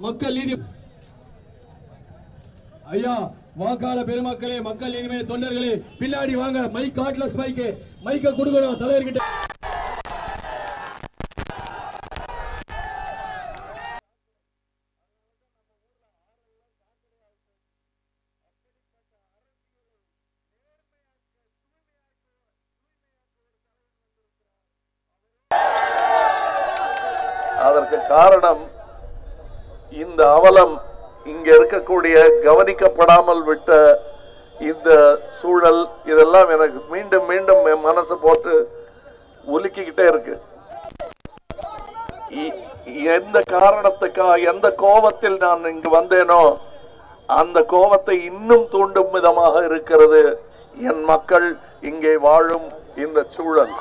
மக்கள் நீதி ஐயா வாக்காள பெருமக்களே, மக்கள் நீதிமன்ற தொண்டர்களே, பின்னாடி வாங்க. மைக் காட்லஸ் மைக்கு, மைக்க கொடுக்கணும் தலைவர்கிட்ட. அதற்கு காரணம் இந்த அவலம், இங்க இருக்கக்கூடிய கவனிக்கப்படாமல் விட்ட இந்த சூழல், இதெல்லாம் எனக்கு மீண்டும் மீண்டும் மனசு போட்டு உலுக்கிக்கிட்டே இருக்கு. எந்த காரணத்துக்காக, எந்த கோபத்தில் நான் இங்கு வந்தேனோ அந்த கோபத்தை இன்னும் தூண்டும் விதமாக இருக்கிறது என் மக்கள் இங்கே வாழும் இந்த சூழல்.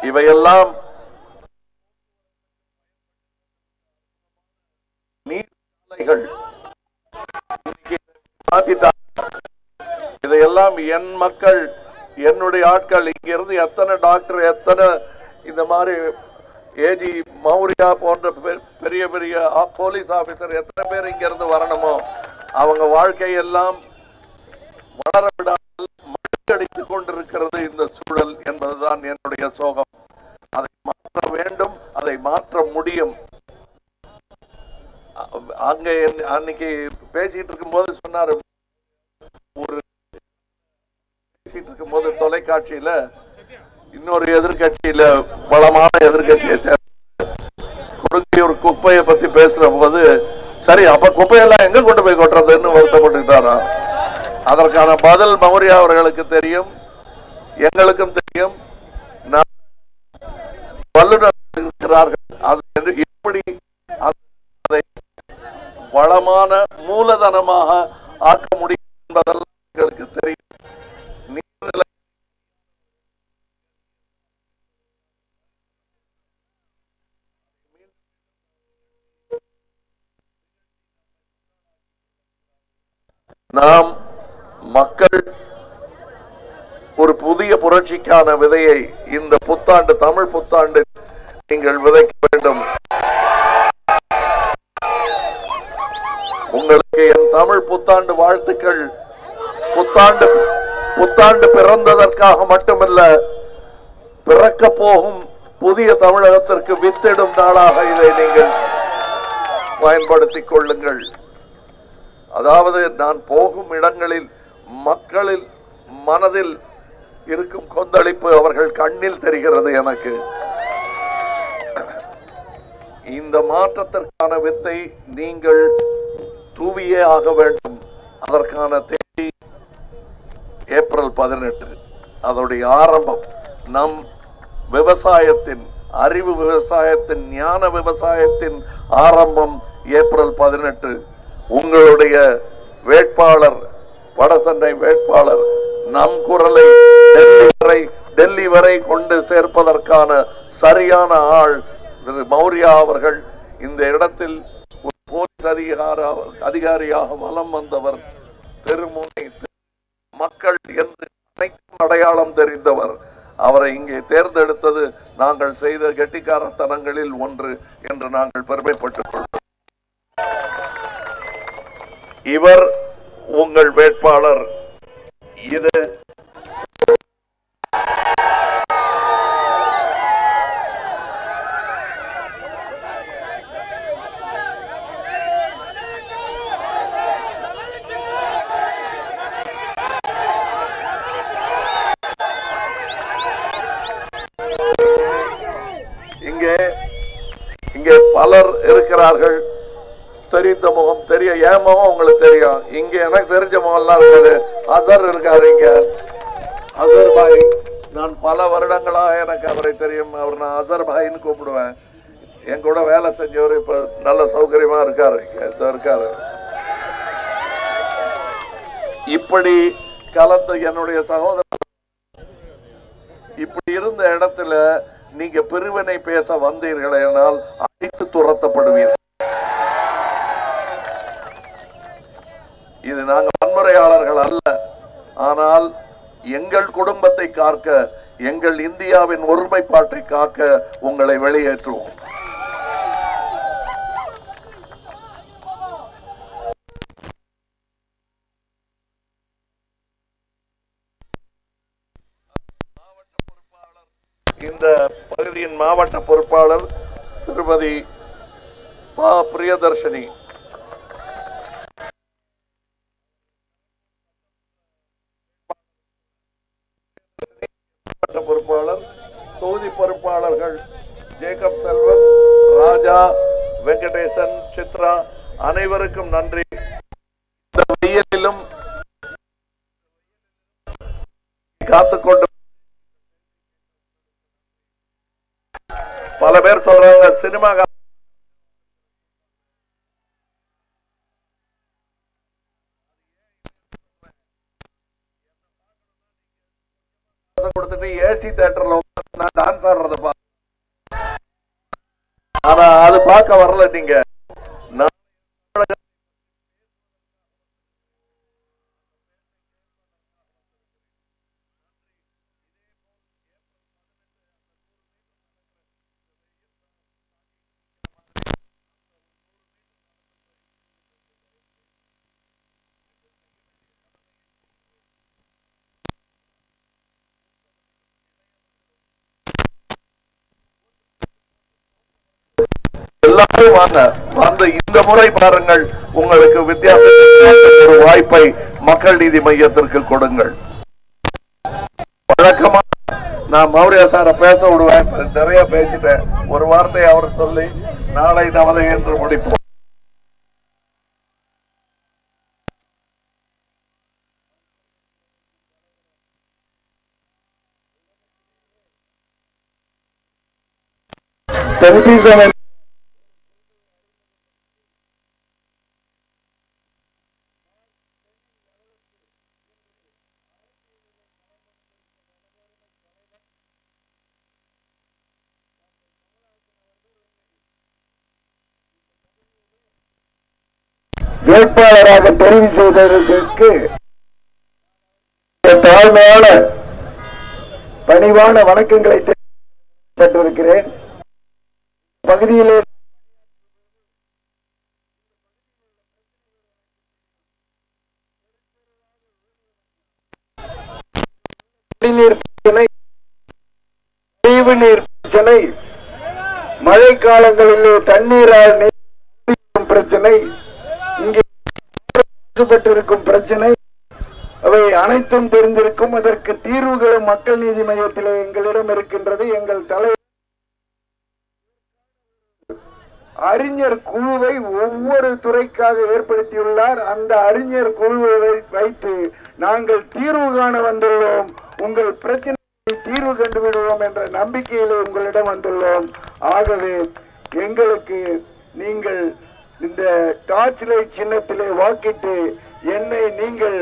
இவையெல்லாம் நீர்நிலைகள் இதையெல்லாம் என் மக்கள், என்னுடைய ஆட்கள், இங்கிருந்து எத்தனை டாக்டர், எத்தனை இந்த மாதிரி ஏஜி மௌரியா போன்ற பெரிய பெரிய போலீஸ் ஆபீசர் எத்தனை பேர் இங்கிருந்து வரணுமோ அவங்க வாழ்க்கையெல்லாம் வளர விடாமல் மழுங்கடித்துக் கொண்டிருக்கிறது இந்த சூழல் என்பதுதான் என்னுடைய சோகம். அதை மாற்ற வேண்டும், அதை மாற்ற முடியும். அங்க அன்னைக்கு பேசிட்டு இருக்கும்போது சொன்னாரு, ஒரு பேசிட்டு இருக்கும்போது தொலைக்காட்சியில இன்னொரு எதிர்கட்சியில பலமான எதிர்கட்சியை கொடுக்க ஒரு குப்பையை பத்தி பேசுற போது, சரி அப்ப குப்பையெல்லாம் எங்க கொண்டு போய் கொட்டுறதுன்னு வருத்தப்பட்டுட்டாரா? அதற்கான பதில் மௌரியா அவர்களுக்கு தெரியும், எங்களுக்கும் தெரியும். வல்லுநர் இருக்கிறார்கள். அது எப்படி அதை வளமான மூலதனமாக ஆக்க முடியும் என்பதெல்லாம் எங்களுக்கு தெரியும். நீர்நிலை நாம் மக்கள் ஒரு புதிய புரட்சிக்கான விதையை இந்த புத்தாண்டு, தமிழ் புத்தாண்டு நீங்கள் விதைக்க வேண்டும். உங்களுக்கு என் தமிழ் புத்தாண்டு வாழ்த்துக்கள். புத்தாண்டு பிறந்ததற்காக மட்டுமல்ல, பிறக்க போகும் புதிய தமிழகத்திற்கு வித்திடும் நாளாக இதை நீங்கள் பயன்படுத்திக் கொள்ளுங்கள். அதாவது நான் போகும் இடங்களில் மக்களில் மனதில் இருக்கும் கொந்தளிப்பு அவர்கள் கண்ணில் தெரிகிறது எனக்கு. இந்த மாற்றத்திற்கான வித்தை நீங்கள் தூவியே ஆக வேண்டும். அதற்கான தேதி ஏப்ரல் 18. அதோடைய ஆரம்பம் நம் விவசாயத்தின், அறிவு விவசாயத்தின், ஞான விவசாயத்தின் ஆரம்பம் ஏப்ரல் 18. உங்களுடைய வேட்பாளர், வடசென்னை வேட்பாளர் நம் குரலை டெல்லி வரை கொண்டு சேர்ப்பதற்கான சரியான ஆள் திரு மௌரியா அவர்கள். இந்த இடத்தில் ஒரு போலீஸ் அதிகாரியாக வலம் வந்தவர், தெருமுனை மக்கள் என்று அனைத்தும் அடையாளம் தெரிந்தவர். அவரை இங்கே தேர்ந்தெடுத்தது நாங்கள் செய்த கெட்டிக்காரத்தனங்களில் ஒன்று என்று நாங்கள் பெருமைப்பட்டுக் கொள்வோம். இவர் உங்கள் வேட்பாளர். இது இங்கே பலர் இருக்கிறார்கள். தெரிந்த முகம், என் முகம் உங்களுக்கு தெரியும். இங்க எனக்கு தெரிஞ்ச முகம் எல்லாம் இருக்குது. அசர் இருக்காரு இங்க, அசர் பாய். நான் பல வருடங்களாக எனக்கு அவரை தெரியும். அவர் நான் அசர் பாயின்னு கூப்பிடுவேன். என் கூட வேலை செஞ்சவர் இப்ப நல்ல சௌகரியமா இருக்காரு, இருக்காரு. இப்படி கலந்து என்னுடைய சகோதரர் இப்படி இருந்த இடத்துல நீங்க பிரிவினை பேச வந்தீர்கள் என்றால் அழைத்து துரத்தப்படுவீர்கள். அது நாங்கள் வன்முறையாளர்கள் அல்ல. ஆனால் எங்கள் குடும்பத்தை காக்க, எங்கள் இந்தியாவின் ஒருமைப்பாட்டை காக்க உங்களை வெளியேற்றுவோம். இந்த பகுதியின் மாவட்ட பொறுப்பாளர் திருமதி பா பிரியதர்ஷினி. பொறுப்பாளர், தொகுதி பொறுப்பாளர்கள் ஜேக்கப் செல்வன், ராஜா, வெங்கடேசன், சித்ரா, அனைவருக்கும் நன்றி. இந்த வெயிலிலும் காத்துக்கொண்டு பல பேர் சொல்றாங்க சினிமா கொடுத்துட்டு ஏசி தியேட்டர்ல நான் டான்ஸ் ஆடுறத பா, ஆனா அது பார்க்க வரல. நீங்க எல்லாரும் வாங்க, இந்த முறை பாருங்கள், உங்களுக்கு வித்தியாசமான ஒரு வாய்ப்பை மக்கள் நீதி மையத்திற்கு கொடுங்கள். வழக்கமா நான் மௌரியா சாரை பேச விடுவேன், நிறைய பேசிட்டேன். ஒரு வார்த்தை அவர் சொல்லி நாளை நமது என்று முடிப்போம். வேட்பாளராக தெரிவு செய்ததற்கு தாழ்மையான பணிவான வணக்கங்களை பெற்றிருக்கிறேன். பகுதியிலே குடிநீர் பிரச்சனை, கழிவு நீர் பிரச்சனை, மழை காலங்களிலே தண்ணீரால் நீர் பிரச்சனை, இங்கே பெற்றிருக்கும் பிரச்சனை, அவை அனைத்தும் தெரிந்திருக்கும். அதற்கு தீர்வுகளும் மக்கள் நீதி மையத்தில் எங்களிடம் இருக்கின்றது. எங்கள் தலைவர் அறிஞர் குழுவை ஒவ்வொரு துறைக்காக ஏற்படுத்தியுள்ளார். அந்த அறிஞர் குழுவை வைத்து நாங்கள் தீர்வு காண வந்துள்ளோம். உங்கள் பிரச்சனையை தீர்வு கண்டுவிடுவோம் என்ற நம்பிக்கையில் உங்களிடம் வந்துள்ளோம். ஆகவே எங்களுக்கு நீங்கள் இந்த டார்ச் லைட் சின்னத்திலே வாக்கிட்டு என்னை நீங்கள்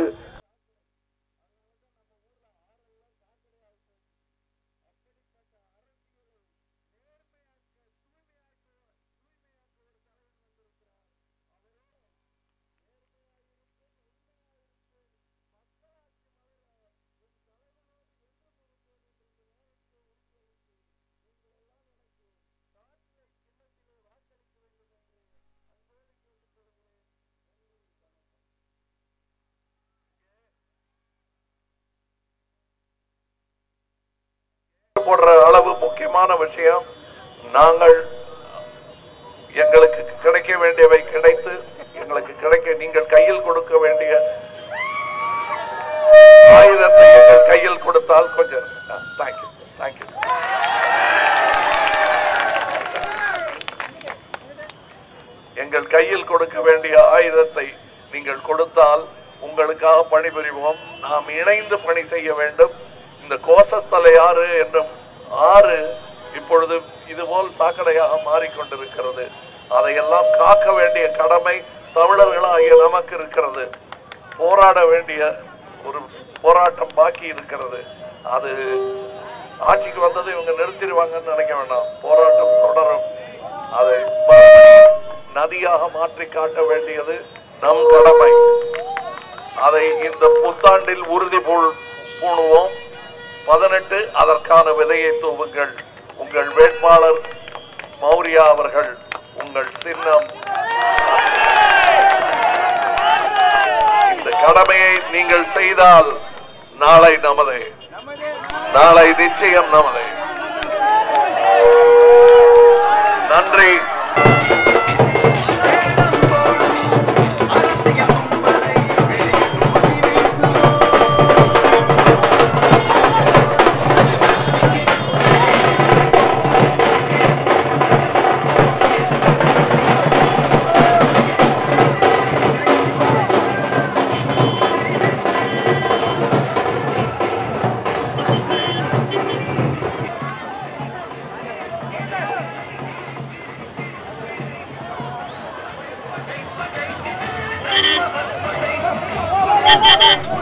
போடுற அளவு முக்கியமான விஷயம். நாங்கள் எங்களுக்கு கிடைக்க வேண்டியவை கிடைத்து, எங்களுக்கு கிடைக்க நீங்கள் கையில் கொடுக்க வேண்டிய ஆயுதத்தை கையில் கொடுத்தால் கொஞ்சம் தேங்க்யூ தேங்க்யூ. எங்கள் கையில் கொடுக்க வேண்டிய ஆயுதத்தை நீங்கள் கொடுத்தால் உங்களுக்காக பணிபுரிவோம். நாம் இணைந்து பணி செய்ய வேண்டும். இந்த கோசஸ்தலை ஆறு என்னும் ஆறு இப்பொழுது இதுபோல் சாக்கடையாக மாறிக்கொண்டிருக்கிறது. அதையெல்லாம் காக்க வேண்டிய கடமை தமிழர்களாகிய நமக்கு இருக்கிறது. போராட வேண்டிய ஒரு போராட்டம் பாக்கி இருக்கிறது. அது ஆட்சிக்கு வந்தது இவங்க நிறுத்திடுவாங்கன்னு நினைக்க வேண்டாம். போராட்டம் தொடரும். அதை நதியாக மாற்றி காட்ட வேண்டியது நம் கடமை. அதை இந்த புத்தாண்டில் உறுதி பூணுவோம். 18 அதற்கான விதையை தூவுங்கள். உங்கள் வேட்பாளர் மௌரியா அவர்கள், உங்கள் சின்னம். இந்த கடமையை நீங்கள் செய்தால் நாளை நமதே, நாளை நிச்சயம் நமதே. நன்றி. Thank you.